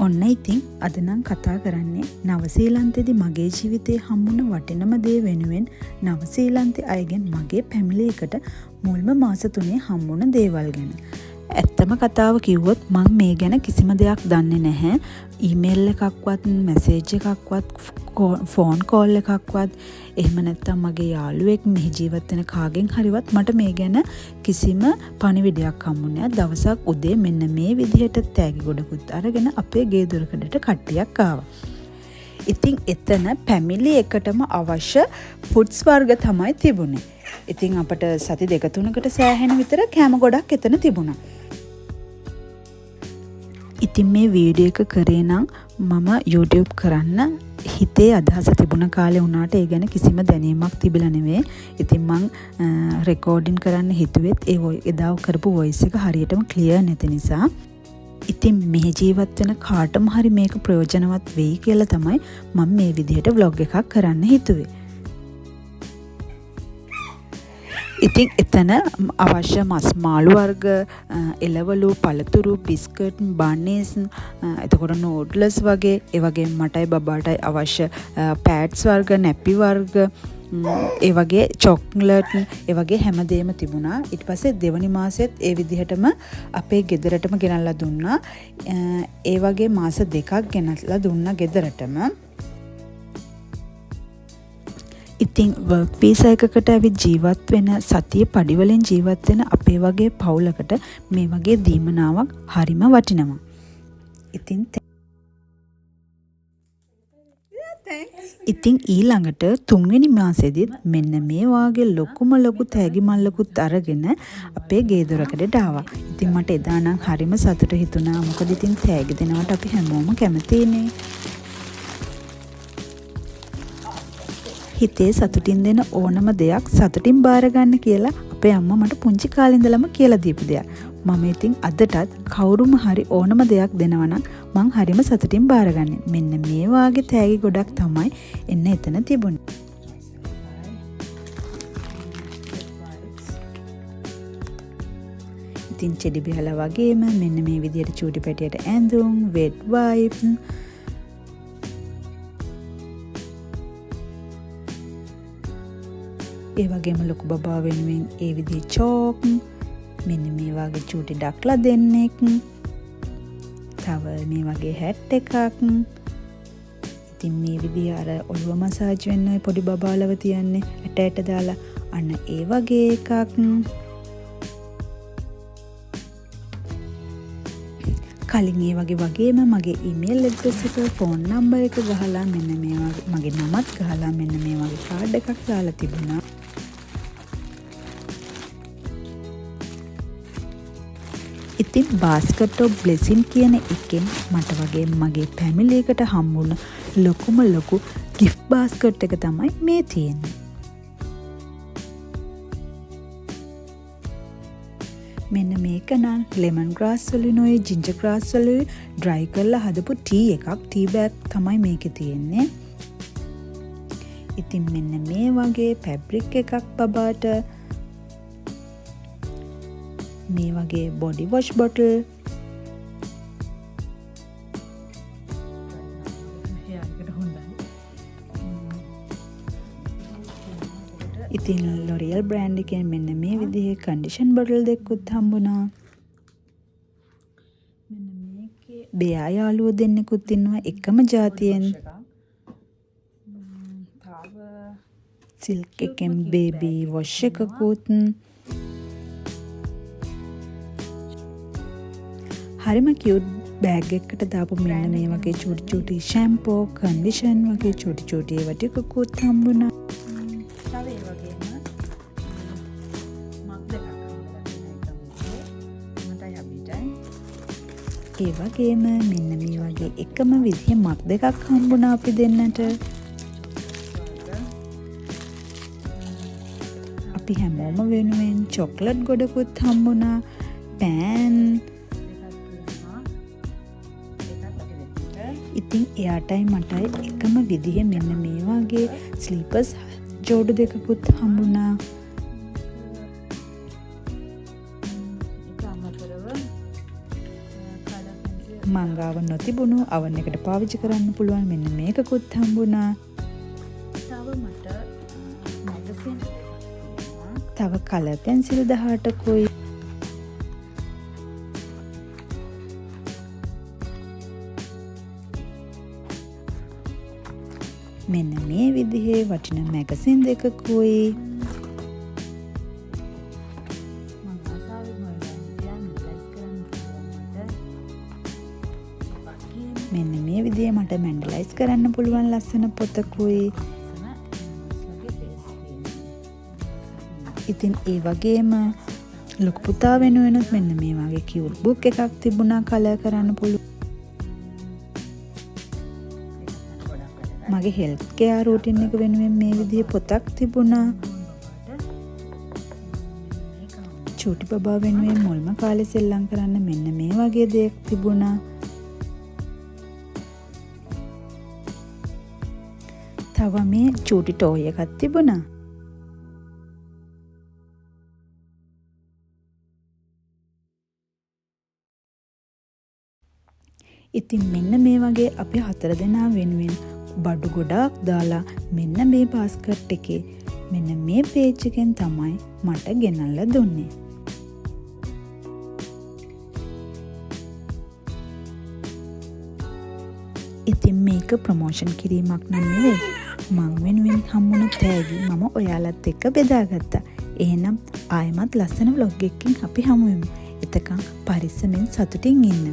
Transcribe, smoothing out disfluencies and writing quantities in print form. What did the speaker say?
ඔන්න ඉතින් අද නම් කතා කරන්නේ නවසීලන්තේදී මගේ ජීවිතේ හම්බුණ වටිනම දේ වෙනුවෙන් නවසීලන්තේ අයගෙන් මගේ ෆැමිලි එකට මුල්ම මාස 3 හම්බුණ දේවල් ගැන. ඇත්තම කතාව කිව්වොත් මම මේ ගැන කිසිම දෙයක් දන්නේ නැහැ. ඊමේල් එකක්වත්, මැසේජ් එකක්වත්, ෆෝන් කෝල් එකක්වත්, එහෙම නැත්නම් මගේ යාළුවෙක් මෙහි ජීවත් වෙන කාගෙන් හරිවත් මට මේ ගැන කිසිම පණිවිඩයක් හම්බුනේ නැහැ. දවසක් උදේ මෙන්න මේ විදිහට තෑගි ගොඩකුත් අරගෙන අපේ ගේ දොරකඩට කට්ටියක් ආවා. ඉතින් එතන ෆැමිලි එකටම අවශ්‍ය ෆුඩ්ස් වර්ග තමයි තිබුණේ. ඉතින් අපට සති 2-3කට සෑහෙන විතර කෑම ගොඩක් එතන තිබුණා. ඉතින් මේ වීඩියෝ එක කරේ නම් මම YouTube කරන්න හිතේ අදහස තිබුණ කාලේ වුණාට ඒ ගැන කිසිම දැනීමක් තිබිලා නෙවෙයි. ඉතින් මං රෙකෝඩින් කරන්න හිතුවෙත් එදා කරපු වොයිස් එක හරියටම ක්ලියර් නැති නිසා. ඉතින් මේ ජීවත් වෙන කාටම හරි මේක ප්‍රයෝජනවත් වෙයි කියලා තමයි මම මේ විදිහට vlog එකක් කරන්න හිතුවේ. ඉතින් එතන අවශ්‍ය මස් මාළු වර්ග, එළවලු, පළතුරු, බිස්කට්, බන්නේස්, එතකොට නූඩ්ලස් වගේ, ඒ වගේම මටයි බබාටයි අවශ්‍ය පෑඩ්ස් වර්ග, නැපි වර්ග, ඒ වගේ චොක්ලට්, ඒ වගේ හැමදේම තිබුණා. ඊට පස්සේ දෙවනි මාසෙත් ඒ විදිහටම අපේ ගෙදරටම ගෙනල්ලා දුන්නා. ඒ වගේ මාස 2ක් ගෙනල්ලා දුන්නා ගෙදරටම. ඉතින් වර්ක් වීසා එකකට ඇවිත් ජීවත් වෙන සතිය පඩිවලින් ජීවත් වෙන අපේ වගේ පවුලකට මේ වගේ දීමනාවක් හරිම වටිනවා. ඉතින් ඊළඟට 3 වෙනි මාසෙදිත් මෙන්න මේ වාගේ ලොකුම ලොකු තෑගි මල්ලකුත් අරගෙන අපේ ගේ දොරකඩට ආවා. ඉතින් මට එදා නම් හරිම සතුටු හිතුණා. මොකද ඉතින් තෑගි දෙනවට අපි හැමෝම කැමතිනේ. හිතේ සතුටින් දෙන ඕනම දෙයක් සතුටින් බාර ගන්න කියලා අපේ අම්මා මට පුංචි කාලේ ඉඳලම කියලා දීපු දෙයක්. මම ඉතින් අදටත් කවුරුම හරි ඕනම දෙයක් දෙනවා නම් මං හරිම සතුටින් බාරගන්නේ. මෙන්න මේ වාගේ තෑගි ගොඩක් තමයි එන්න එතන තිබුණේ. ඉතින් චෙඩි බෙහෙලා වගේම මෙන්න මේ විදිහට චූටි පැටියට ඇඳුම්, වෙට් වයිප්ස්, ඒ වගේම ලොකු බබා වෙනුවෙන් ඒ විදිහේ චෝක්, මෙන්න මේ වගේ චූටි ඩක්ලා දෙන්නෙක්, තව මේ වගේ හැට් එකක්. ඉතින් මේ විදිහ අර ඔළුව මසාජ් වෙන්න පොඩි බබාලව තියන්නේ ඇට දාලා අන්න ඒ වගේ එකක්. කලින් ඒ වගේම මගේ ඊමේල් ඇඩ්‍රස් එක, ෆෝන් නම්බර් එක ගහලා මෙන්න මේ වගේ මගේ නමත් ගහලා මෙන්න මේ වගේ කාඩ් එකක් දාලා තිබුණා. ඉතින් බාස්කට් ඔෆ් බ්ලෙසින් කියන එකෙන් මට වගේ මගේ ෆැමිලි එකට හම්බුණ ලොකුම ලොකු ගිෆ්ට් බාස්කට් එක තමයි මේ තියෙන්නේ. මෙන්න මේක නම් ලෙමන් ග්‍රාස් වලිනුයි ජින්ජර් ග්‍රාස් වලිනුයි ඩ්‍රයි කරලා හදපු ටී එකක්. ටී බෑග් තමයි මේකේ තියෙන්නේ. ඉතින් මෙන්න මේ වගේ ෆැබ්‍රික් එකක් බබාට, මේ වගේ බොඩි වොෂ් බොටල්, ඉතින් ලොරියල් බ්‍රෑන්ඩ් එකෙන් මෙන්න මේ විදිහේ කන්ඩිෂන් බොටල් දෙකකුත් හම්බුණා. මෙන්න මේකේ බෙයා යාළුවෝ දෙන්නෙකුත් ඉන්නවා එකම ජාතියෙන්. තව සිල්ක් එකෙන් බේබි වොෂ් එකකුත්. හරිම කියුට් බෑග් එකකට දාපු මෙන්න මේ වගේ චූටි චූටි ෂැම්පෝ, කන්ඩිෂන් වගේ චූටි චූටි ඒවා ටිකකුත් හම්බුණා. තව ඒ වගේම මග් දෙකක් හම්බුණා. ඒ වගේම මෙන්න මේ වගේ එකම විදිහේ මග් දෙකක් හම්බුණා අපි දෙන්නට. අපි හැමෝම වෙනුවෙන් චොක්ලට් ගොඩකුත් හම්බුණා. පෑන්. ඉතින් එයාටයි මටයි එකම විදිහේ මෙන්න මේ වගේ ස්ලීපර්ස් ජෝඩු දෙකකුත් හම්බුණා. මංගාව නොතිබුණු අවන් එකට පාවිච්චි කරන්න පුළුවන් මෙන්න මේකකුත් හම්බුණා. තව කලර් පෙන්සිල් 18කුයි. මෙන්න මේ විදිහේ වටින මැගසින් දෙකකුයි. මෙන්න මේ විදිහේ මට මැන්ඩලයිස් කරන්න පුළුවන් ලස්සන පොතකුයි. ඉතින් ඒ වගේම ලොකු පුතා වෙනුවෙනුත් මෙන්න මේ වගේ කියුට් බුක් එකක් තිබුණා කලර් කරන්න පුළුවන්. මගේ හෙල්ත් කෙයාර් රූටින් එක වෙනුවෙන් මේ විදිහේ පොතක් තිබුණා. චූටි බබා වෙනුවෙන් මුල්ම කාලේ සෙල්ලම් කරන්න මෙන්න මේ වගේ දෙයක් තිබුණා. තව මේ චූටි ටෝයි එකක් තිබුණා. ඉතින් මෙන්න මේ වගේ අපි 4 දෙනා වෙනුවෙන් බඩු ගොඩාක් දාලා මෙන්න මේ බාස්කට් එකේ මෙන්න මේ පේජ් එකෙන් තමයි මට ගෙනල්ලා දුන්නේ. ඉතින් මේක ප්‍රමෝෂන් කිරීමක් නම් නෙවෙයි. මං වෙනුවෙන් හම්බුණු තෑගි මම ඔයාලත් එක්ක බෙදාගත්තා. එහෙනම් ආයෙමත් ලස්සන vlog එකකින් අපි හමු වෙමු. එතකන් පරිස්සමෙන් සතුටින් ඉන්න.